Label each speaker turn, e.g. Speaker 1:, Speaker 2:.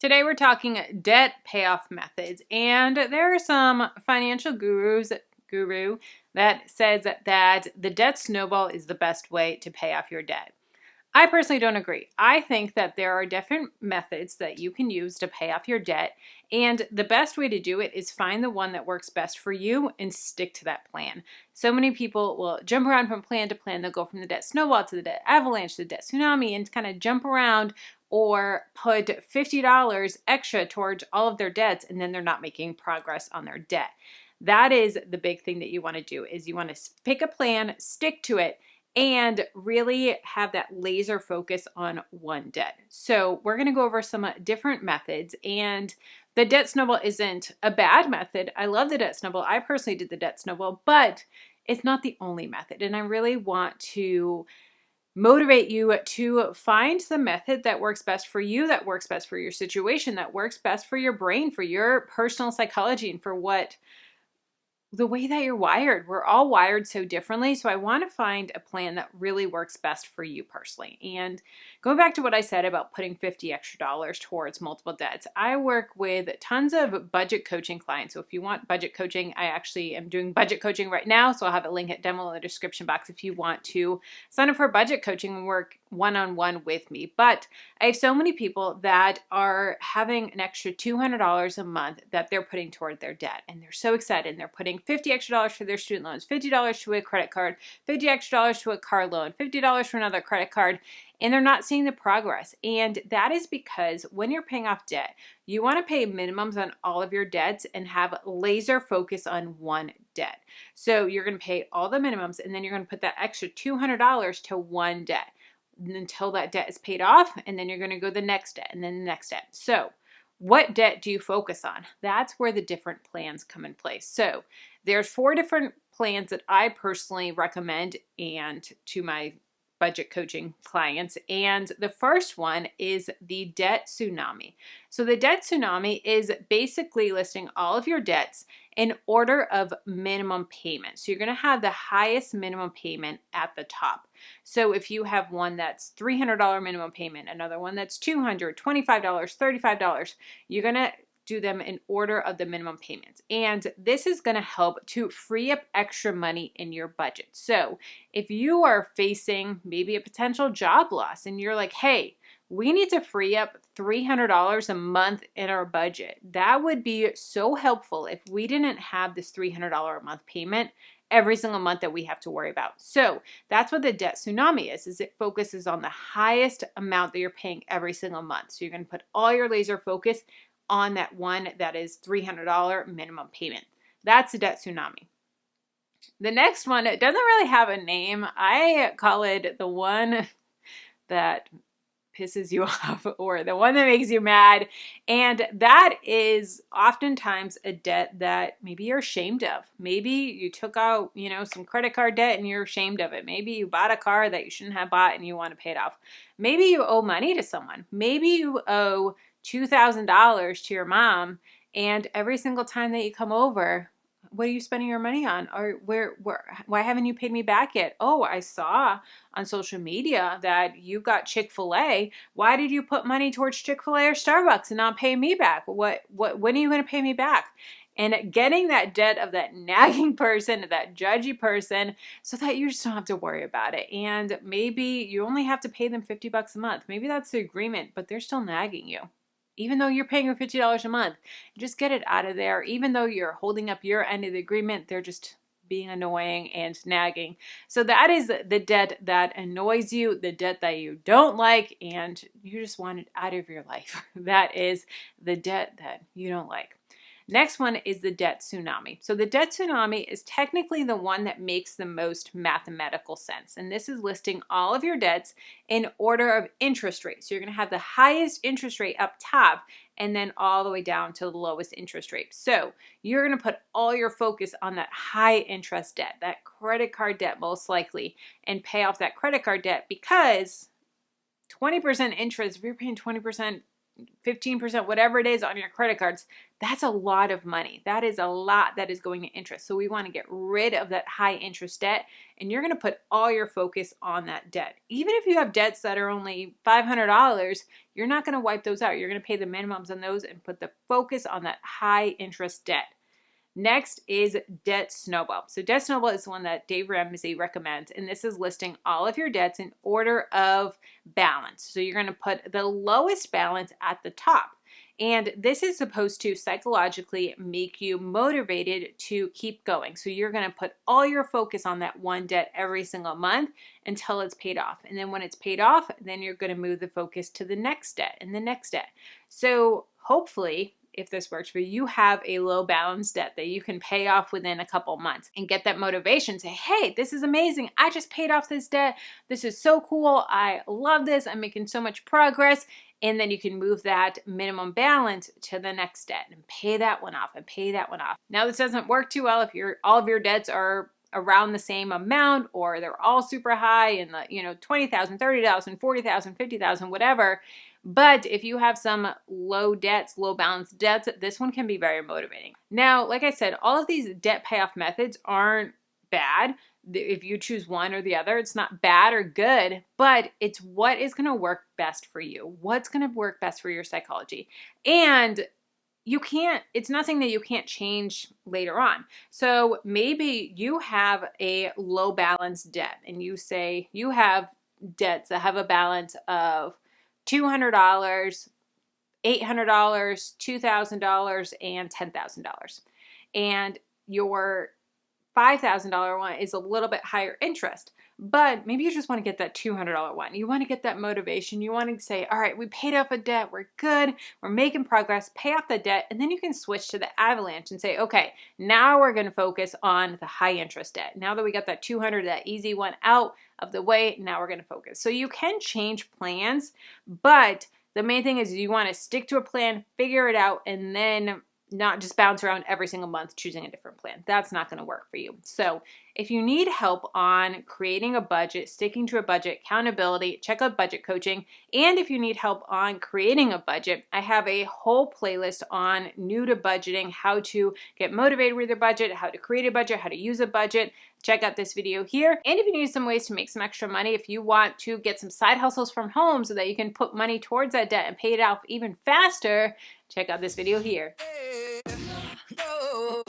Speaker 1: Today we're talking debt payoff methods, and there are some financial guru that says that the debt snowball is the best way to pay off your debt. I personally don't agree. I think that there are different methods that you can use to pay off your debt, and the best way to do it is find the one that works best for you and stick to that plan. So many people will jump around from plan to plan. They'll go from the debt snowball to the debt avalanche to the debt tsunami and kind of jump around or put $50 extra towards all of their debts, and then they're not making progress on their debt. That is the big thing that you want to do is you want to pick a plan, stick to it, and really have that laser focus on one debt. So we're going to go over some different methods, and the debt snowball isn't a bad method. I love the debt snowball. I personally did the debt snowball, but it's not the only method. And I really want to motivate you to find the method that works best for you, that works best for your situation, that works best for your brain, for your personal psychology, and for the way that you're wired. We're all wired so differently. So I want to find a plan that really works best for you personally. And going back to what I said about putting $50 extra towards multiple debts, I work with tons of budget coaching clients. So if you want budget coaching, I actually am doing budget coaching right now. So I'll have a link at demo in the description box if you want to sign up for budget coaching and work one-on-one with me. But I have so many people that are having an extra $200 a month that they're putting toward their debt, and they're so excited, and they're putting $50 extra for their student loans, $50 to a credit card, $50 extra to a car loan, $50 for another credit card, and they're not seeing the progress. And that is because when you're paying off debt, you want to pay minimums on all of your debts and have laser focus on one debt. So you're going to pay all the minimums, and then you're going to put that extra $200 to one debt until that debt is paid off, and then you're going to go the next debt and then the next debt. So what debt do you focus on? That's where the different plans come in place. So there's 4 different plans that I personally recommend and to my budget coaching clients. And the first one is the debt tsunami. So the debt tsunami is basically listing all of your debts in order of minimum payment. So you're going to have the highest minimum payment at the top. So if you have one that's $300 minimum payment, another one that's $200, $25, $35, you're going to do them in order of the minimum payments. And this is going to help to free up extra money in your budget. So if you are facing maybe a potential job loss and you're like, hey, we need to free up $300 a month in our budget, that would be so helpful if we didn't have this $300 a month payment every single month that we have to worry about. So that's what the debt tsunami is it focuses on the highest amount that you're paying every single month. So you're going to put all your laser focus on that one that is $300 minimum payment. That's the debt tsunami. The next one, it doesn't really have a name. I call it the one that pisses you off or the one that makes you mad. And that is oftentimes a debt that maybe you're ashamed of. Maybe you took out, some credit card debt and you're ashamed of it. Maybe you bought a car that you shouldn't have bought and you want to pay it off. Maybe you owe money to someone. Maybe you owe $2,000 to your mom, and every single time that you come over, what are you spending your money on? Or why haven't you paid me back yet? Oh, I saw on social media that you got Chick-fil-A. Why did you put money towards Chick-fil-A or Starbucks and not pay me back? When are you going to pay me back? And getting that debt of that nagging person, that judgy person, so that you just don't have to worry about it. And maybe you only have to pay them $50 a month. Maybe that's the agreement, but they're still nagging you. Even though you're paying them $50 a month, just get it out of there. Even though you're holding up your end of the agreement, they're just being annoying and nagging. So that is the debt that annoys you, the debt that you don't like, and you just want it out of your life. That is the debt that you don't like. Next one is the debt tsunami. So the debt tsunami is technically the one that makes the most mathematical sense. And this is listing all of your debts in order of interest rate. So you're going to have the highest interest rate up top and then all the way down to the lowest interest rate. So you're going to put all your focus on that high interest debt, that credit card debt most likely, and pay off that credit card debt because 20% interest, if you're paying 20% 15%, whatever it is on your credit cards, that's a lot of money. That is a lot that is going to interest. So we want to get rid of that high interest debt, and you're going to put all your focus on that debt. Even if you have debts that are only $500, you're not going to wipe those out. You're going to pay the minimums on those and put the focus on that high interest debt. Next is Debt Snowball. So Debt Snowball is the one that Dave Ramsey recommends, and this is listing all of your debts in order of balance. So you're going to put the lowest balance at the top. And this is supposed to psychologically make you motivated to keep going. So you're going to put all your focus on that one debt every single month until it's paid off. And then when it's paid off, then you're going to move the focus to the next debt and the next debt. So hopefully, if this works for you, you have a low balance debt that you can pay off within a couple months and get that motivation. Say, hey, this is amazing. I just paid off this debt. This is so cool. I love this. I'm making so much progress. And then you can move that minimum balance to the next debt and pay that one off and pay that one off. Now, this doesn't work too well if all of your debts are around the same amount, or they're all super high in the, $20,000, $30,000, $40,000, $50,000, whatever. But if you have some low debts, low balance debts, this one can be very motivating. Now, like I said, all of these debt payoff methods aren't bad. If you choose one or the other, it's not bad or good, but it's what is going to work best for you. What's going to work best for your psychology. And it's nothing that you can't change later on. So maybe you have a low balance debt and you say you have debts that have a balance of $200, $800, $2,000, and $10,000. And your $5,000 one is a little bit higher interest, but maybe you just want to get that $200 one. You want to get that motivation. You want to say, all right, we paid off a debt. We're good. We're making progress. Pay off the debt. And then you can switch to the avalanche and say, okay, now we're going to focus on the high interest debt. Now that we got that 200, that easy one out of the way, now we're going to focus. So you can change plans, but the main thing is you want to stick to a plan, figure it out, and then not just bounce around every single month choosing a different plan. That's not going to work for you. So if you need help on creating a budget, sticking to a budget, accountability, check out budget coaching. And if you need help on creating a budget, I have a whole playlist on new to budgeting, how to get motivated with your budget, how to create a budget, how to use a budget. Check out this video here. And if you need some ways to make some extra money, if you want to get some side hustles from home so that you can put money towards that debt and pay it off even faster, check out this video here. No.